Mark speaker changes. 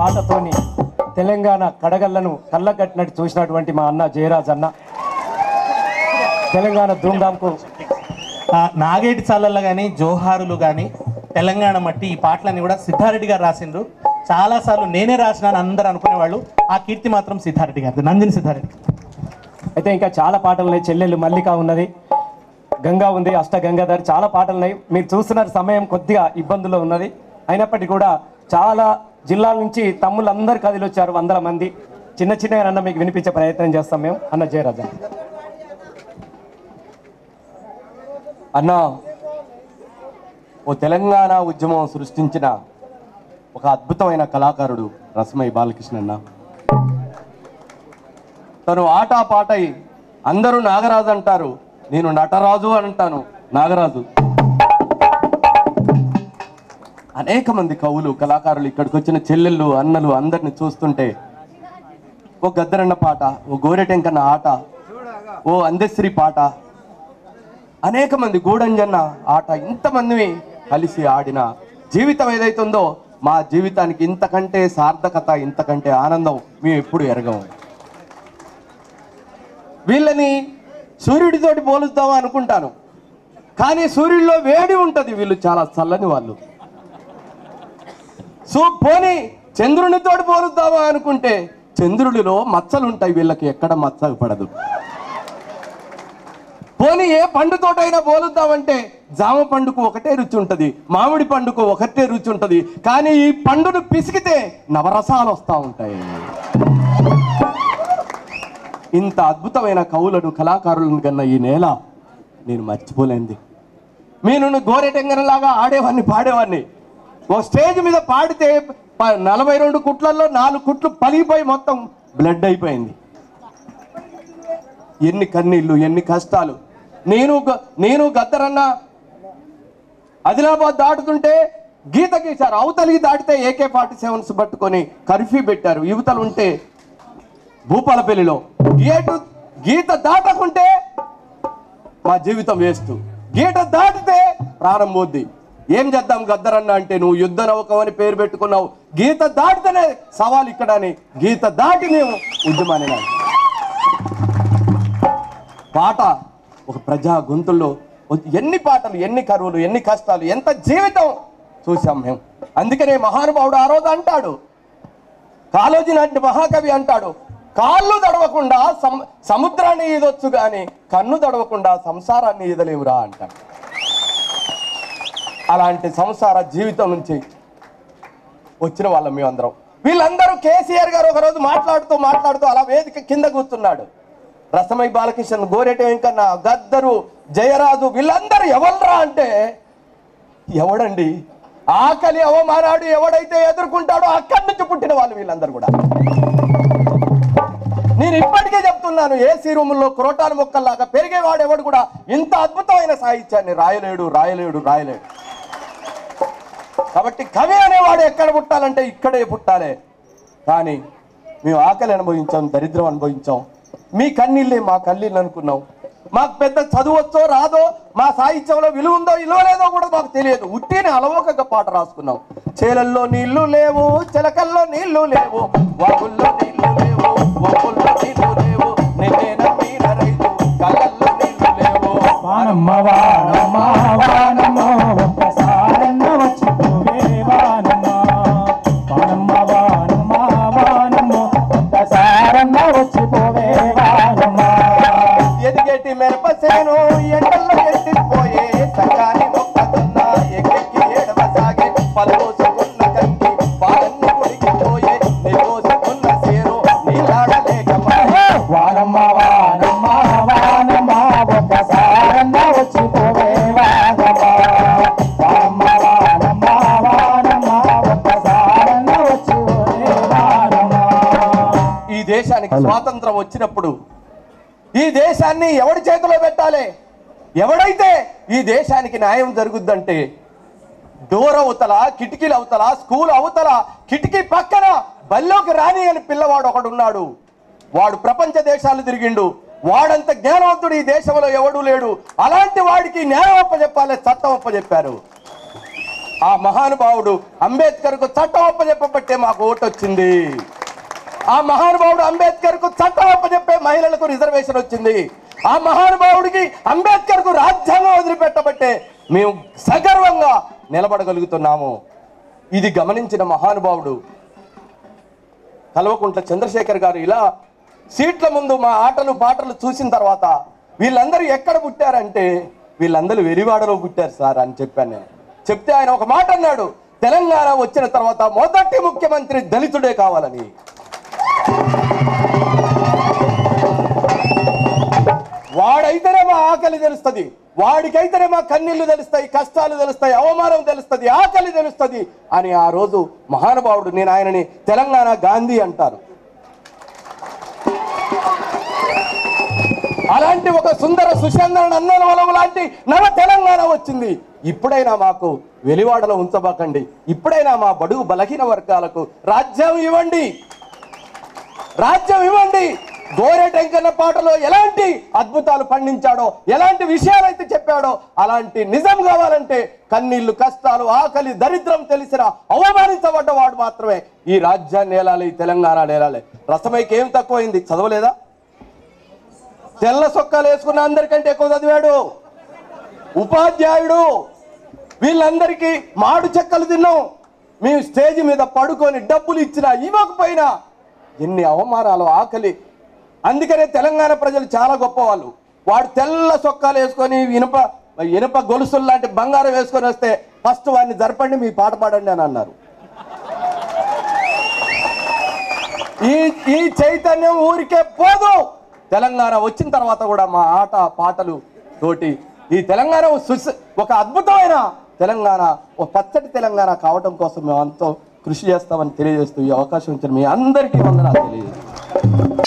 Speaker 1: పాటతోని తెలంగాణ కడగళ్లను కళ్ళకట్టినట్టు చూసినటువంటి మా అన్న జయరాజ్ అన్న తెలంగాణ ధూమ్ధాంకు
Speaker 2: నాగేటి చాలల్లో కానీ జోహారులు కానీ తెలంగాణ మట్టి ఈ పాటలన్నీ కూడా సిద్ధారెడ్డి గారు రాసిండ్రు. చాలాసార్లు నేనే రాసినాను అందరూ అనుకునేవాళ్ళు. ఆ కీర్తి మాత్రం సిద్ధారెడ్డి గారు, నందిని సిద్ధారెడ్డి.
Speaker 1: అయితే ఇంకా చాలా పాటలు ఉన్నాయి. చెల్లెళ్ళు మల్లిక ఉన్నది, గంగా ఉంది, అష్టగంగాధర్, చాలా పాటలు ఉన్నాయి. మీరు చూస్తున్నారు సమయం కొద్దిగా ఇబ్బందుల్లో ఉన్నది. అయినప్పటికీ కూడా చాలా జిల్లాల నుంచి తమ్ముళ్ళందరూ కదిలి వచ్చారు, 100 మంది. చిన్న చిన్నగా అన్న మీకు వినిపించే ప్రయత్నం చేస్తాం మేము. అన్న జయరాజా
Speaker 3: అన్న, ఓ తెలంగాణ ఉద్యమం సృష్టించిన ఒక అద్భుతమైన కళాకారుడు రసమయ్య బాలకృష్ణ అన్న. తను ఆటా పాటై అందరూ నాగరాజు అంటారు, నేను నటరాజు అని అంటాను, నాగరాజు. అనేక మంది కవులు కళాకారులు ఇక్కడికి వచ్చిన చెల్లెళ్ళు అన్నలు అందరిని చూస్తుంటే ఓ గద్దరన్న పాట, ఓ గోరెటెంకన్న ఆట, ఓ అందశ్రీ పాట, అనేక మంది గూడంజన్న ఆట, ఇంతమంది కలిసి ఆడిన జీవితం ఏదైతుందో మా జీవితానికి ఇంతకంటే సార్థకత, ఇంతకంటే ఆనందం మేము ఎప్పుడు ఎరగము. వీళ్ళని సూర్యుడితోటి పోలుస్తామా అనుకుంటాను, కానీ సూర్యుడిలో వేడి ఉంటుంది, వీళ్ళు చాలా చల్లని వాళ్ళు. పోనీ చంద్రునితోటి పోలుద్దామా అనుకుంటే చంద్రుడిలో మచ్చలు ఉంటాయి, వీళ్ళకి ఎక్కడ మచ్చ పడదు. పోనీ ఏ పండుతోటైనా పోలుద్దామంటే జామ పండుకు ఒకటే రుచి ఉంటుంది, మామిడి పండుకు ఒకటే రుచి ఉంటుంది, కానీ ఈ పండును పిసికితే నవరసాలు వస్తూ ఉంటాయి. ఇంత అద్భుతమైన కవులను కళాకారులను కన్నా ఈ నేల నేను మర్చిపోలేంది. నేను గోరెటెంగనలాగా ఆడేవాడిని, పాడేవాడిని. ఓ స్టేజ్ మీద పాడితే 42 కుట్లలో 4 కుట్లు పలిగిపోయి మొత్తం బ్లడ్ అయిపోయింది. ఎన్ని కన్నీళ్ళు, ఎన్ని కష్టాలు. నేను గద్దరన్న ఆదిలాబాద్ దాటుతుంటే గీత గీశారు, అవతలికి దాటితే AK-47 పట్టుకొని కర్ఫ్యూ పెట్టారు. యువతలు ఉంటే భూపాలపల్లిలో గీత దాటకుంటే మా జీవితం వేస్ట్, గీత దాటితే ప్రాణం పోద్ది. ఏం చేద్దాం గద్దరన్న అంటే, నువ్వు యుద్ధ నౌకమని పేరు పెట్టుకున్నావు, గీత దాటితేనే సవాల్ ఇక్కడ అని గీత దాటి మేము ఉద్యమాన్ని. పాట ఒక ప్రజా గొంతుల్లో ఎన్ని పాటలు, ఎన్ని కరువులు, ఎన్ని కష్టాలు, ఎంత జీవితం చూసాం మేము. అందుకనే మహానుభావుడు ఆ రోజు అంటాడు, కాళోజీ నాటి మహాకవి అంటాడు, కాళ్ళు తడవకుండా సముద్రాన్ని ఈదొచ్చు కానీ కన్ను తడవకుండా సంసారాన్ని ఈదలేవురా అంటాడు. అలాంటి సంసార జీవితం నుంచి వచ్చిన వాళ్ళం మేమందరం. వీళ్ళందరూ కేసీఆర్ గారు ఒకరోజు మాట్లాడుతూ అలా వేదిక కింద కూర్చున్నాడు. రసమయ్య బాలకృష్ణ, గోరెట వెంకన్న, గద్దరు, జయరాజు, వీళ్ళందరూ ఎవరురా అంటే, ఎవడండి ఆకలి అవమానాడు ఎవడైతే ఎదుర్కొంటాడో అక్కడి నుంచి పుట్టిన వాళ్ళు వీళ్ళందరూ కూడా. నేను ఇప్పటికే చెప్తున్నాను, ఏసీ రూముల్లో క్రోటాల మొక్కల్లాగా పెరిగేవాడు ఎవడు కూడా ఇంత అద్భుతమైన సాహిత్యాన్ని రాయలేడు. కాబట్టి కవి అనేవాడు ఎక్కడ పుట్టాలంటే ఇక్కడే పుట్టాలి. కానీ మేము ఆకలి అనుభవించాం, దరిద్రం అనుభవించాం, మీ కన్నీళ్ళే మా కన్నీళ్ళు అనుకున్నాం. మాకు పెద్ద చదువు వచ్చో రాదో, మా సాహిత్యంలో విలువ ఉందో విలువలేదో కూడా మాకు తెలియదు. ఉట్టిని అలవోకగా పాట రాసుకున్నాం. చేలల్లో నీళ్లు లేవు, చిలకల్లో నీళ్లు లేవు, వాగుల్లో నీళ్లు లేవు, వాగుల్లో నీళ్లు లేవు, నిన్నే నమ్మిన రైతు కళ్ళల్లో నీళ్లు లేవు.
Speaker 1: వానమ్మ వానమ్మ వానమ్మ ఒక్కసారన్న వచ్చిపోవే వానమ్మ, వానమ్మ వానమ్మ వానమ్మ ఒక్కసారన్న వచ్చిపోవే వానమ్మ.
Speaker 3: ఎదిగేటి మెరపసేను ఎండల్లో ఎట్టిపోయే, సంగాని మొక్కతున్న ఎక్కెక్కి ఏడవసాగే, పలుకోసుకున్న కంకి పాలన్ని కుడికిపోయే, నికోసుకున్న సేరు నీలాడలేకపాయే.
Speaker 1: వానమ్మ వానమ్మ వానమ్మ ఒక్కసారన్న వచ్చిపోవే వానమ్మ, వానమ్మ వానమ్మ వానమ్మ ఒక్కసారన్న వచ్చిపోవే వానమ్మ.
Speaker 3: ఈ దేశానికి స్వాతంత్రం వచ్చినప్పుడు ఈ దేశాన్ని ఎవడి చేతిలో పెట్టాలి? ఎవడైతే ఈ దేశానికి న్యాయం జరుగుద్దంటే డోర్ అవతల, కిటికీలు అవతల, స్కూల్ అవతల, కిటికీ పక్కన బల్లోకి రాని అని పిల్లవాడు ఒకడున్నాడు. వాడు ప్రపంచ దేశాలు తిరిగిండు, వాడంత జ్ఞానవంతుడు ఈ దేశంలో ఎవడూ లేడు. అలాంటి వాడికి న్యాయం అప్పచెప్పాలి, చట్టం అప్పచెప్పారు. ఆ మహానుభావుడు అంబేద్కర్కు చట్టం అప్పచెప్పబట్టే మాకు ఓటు వచ్చింది. ఆ మహానుభావుడు అంబేద్కర్కు చట్టం అప్పచెప్పే మహిళలకు రిజర్వేషన్ వచ్చింది. ఆ మహానుభావుడికి అంబేద్కర్కు రాజ్యాంగం వదిలిపెట్టబట్టే మేము సగర్వంగా నిలబడగలుగుతున్నాము. ఇది గమనించిన మహానుభావుడు కల్వకుంట్ల చంద్రశేఖర్ గారు ఇలా సీట్ల ముందు మా ఆటలు పాటలు చూసిన తర్వాత వీళ్ళందరూ ఎక్కడ పుట్టారంటే వీళ్ళందరూ వెరివాడలో పుట్టారు సార్ అని చెప్పాను నేను. చెప్తే ఆయన ఒక మాట అన్నాడు, తెలంగాణ వచ్చిన తర్వాత మొదటి ముఖ్యమంత్రి దళితుడే కావాలని. వాడైతేనే మా ఆకలి తెలుస్తుంది, వాడికైతేనే మా కన్నీళ్లు తెలుస్తాయి, కష్టాలు తెలుస్తాయి, అవమానం తెలుస్తుంది, ఆకలి తెలుస్తుంది అని ఆ రోజు మహానుభావుడు, నేను ఆయనని తెలంగాణ గాంధీ అంటారు. అలాంటి ఒక సుందర సుచంద్ర నందనవనం లాంటి నవ తెలంగాణ వచ్చింది. ఇప్పుడైనా మాకు వెలివాడలో ఉంచబాకండి. ఇప్పుడైనా మా బడుగు బలహీన వర్గాలకు రాజ్యం ఇవ్వండి, రాజ్యం ఇవ్వండి. గోరె టెంకన్న పాటలో ఎలాంటి అద్భుతాలు పండించాడో, ఎలాంటి విషయాలైతే చెప్పాడో అలాంటి నిజం కావాలంటే కన్నీళ్లు, కష్టాలు, ఆకలి, దరిద్రం తెలిసిన అవమానించబడ్డవాడు మాత్రమే ఈ రాజ్యాన్ని ఏలాలి, తెలంగాణ ఏలాలి. రసమైకి ఏం తక్కువైంది? చదవలేదా? తెల్ల సొక్కాలు వేసుకున్న అందరికంటే ఎక్కువ చదివాడు ఉపాధ్యాయుడు. వీళ్ళందరికీ మాడు చెక్కలు తిన్నాం. మేము స్టేజ్ మీద పడుకొని డబ్బులు ఇచ్చినా ఇవ్వకపోయినా ఎన్ని అవమానాలు, ఆకలి. అందుకనే తెలంగాణ ప్రజలు చాలా గొప్పవాళ్ళు. వాడు తెల్ల సొక్కాలు వేసుకొని ఇనుప గొలుసులు లాంటి బంగారం వేసుకొని వస్తే ఫస్ట్ వాడిని జరపండి, మీ పాట పాడండి అని అన్నారు. ఈ చైతన్యం ఊరికే పోదు. తెలంగాణ వచ్చిన తర్వాత కూడా మా ఆట పాటలు తోటి ఈ తెలంగాణ ఒక అద్భుతమైన తెలంగాణ, ఒక పచ్చటి తెలంగాణ కావడం కోసం మేము అంతా కృషి చేస్తామని తెలియజేస్తూ ఈ అవకాశం ఇచ్చిన మీ అందరికీ వందనాలు తెలియజేస్తాం.